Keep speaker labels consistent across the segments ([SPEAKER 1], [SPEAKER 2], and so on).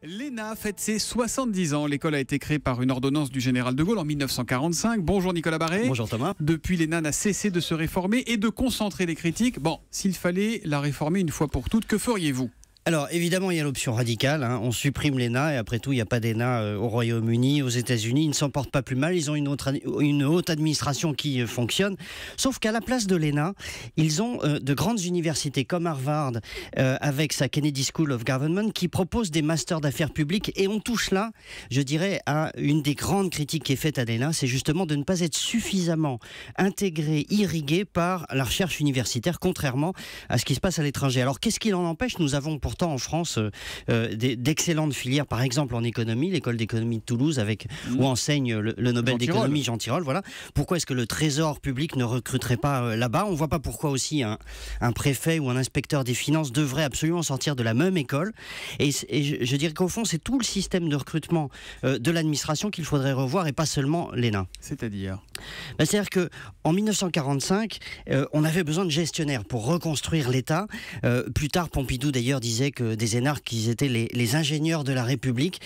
[SPEAKER 1] L'ENA fête ses 70 ans. L'école a été créée par une ordonnance du général de Gaulle en 1945. Bonjour Nicolas Barré.
[SPEAKER 2] Bonjour Thomas.
[SPEAKER 1] Depuis, l'ENA n'a cessé de se réformer et de concentrer les critiques. Bon, s'il fallait la réformer une fois pour toutes, que feriez-vous ?
[SPEAKER 2] Alors évidemment il y a l'option radicale, on supprime l'ENA et après tout il n'y a pas d'ENA au Royaume-Uni, aux États-Unis, ils ne s'en portent pas plus mal, ils ont une haute administration qui fonctionne, sauf qu'à la place de l'ENA, ils ont de grandes universités comme Harvard avec sa Kennedy School of Government qui propose des masters d'affaires publiques et on touche là, je dirais, à une des grandes critiques qui est faite à l'ENA, c'est justement de ne pas être suffisamment intégré, irrigué par la recherche universitaire, contrairement à ce qui se passe à l'étranger. Alors qu'est-ce qui l'en empêche ? Nous avons pourtant en France d'excellentes filières, par exemple en économie, l'école d'économie de Toulouse où enseigne le Nobel d'économie Jean Tirole. Voilà. Pourquoi est-ce que le Trésor public ne recruterait pas là-bas ? On ne voit pas pourquoi aussi un préfet ou un inspecteur des finances devrait absolument sortir de la même école. Et je dirais qu'au fond, c'est tout le système de recrutement de l'administration qu'il faudrait revoir et pas seulement l'ENA.
[SPEAKER 1] C'est-à-dire ?
[SPEAKER 2] C'est-à-dire qu'en 1945, on avait besoin de gestionnaires pour reconstruire l'État. Plus tard, Pompidou d'ailleurs disait que des énarques, ils étaient les ingénieurs de la République.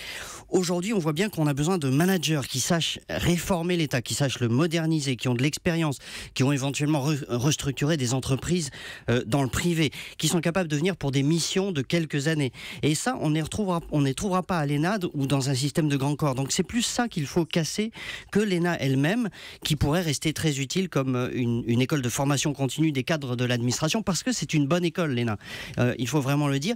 [SPEAKER 2] Aujourd'hui, on voit bien qu'on a besoin de managers qui sachent réformer l'État, qui sachent le moderniser, qui ont de l'expérience, qui ont éventuellement restructuré des entreprises dans le privé, qui sont capables de venir pour des missions de quelques années. Et ça, on ne les trouvera pas à l'ENA ou dans un système de grands corps. Donc c'est plus ça qu'il faut casser que l'ENA elle-même, qui pourrait rester très utile comme une école de formation continue des cadres de l'administration, parce que c'est une bonne école, l'ENA. Il faut vraiment le dire.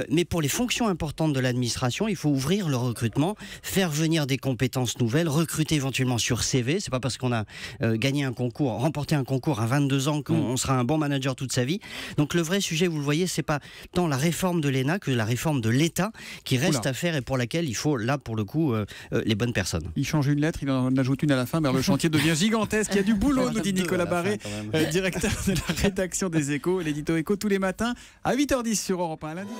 [SPEAKER 2] Mais pour les fonctions importantes de l'administration, il faut ouvrir le recrutement, faire venir des compétences nouvelles, recruter éventuellement sur CV. C'est pas parce qu'on a gagné un concours, remporté un concours à 22 ans qu'on sera un bon manager toute sa vie. Donc le vrai sujet, vous le voyez, c'est pas tant la réforme de l'ENA que la réforme de l'État qui reste à faire et pour laquelle il faut, là, pour le coup, les bonnes personnes.
[SPEAKER 1] Il change une lettre, il en ajoute une à la fin, mais le chantier devient gigantesque. Il y a du boulot, nous dit Nicolas Barré, directeur de la rédaction des Échos, l'édito Écho tous les matins à 8h10 sur Europe 1 lundi.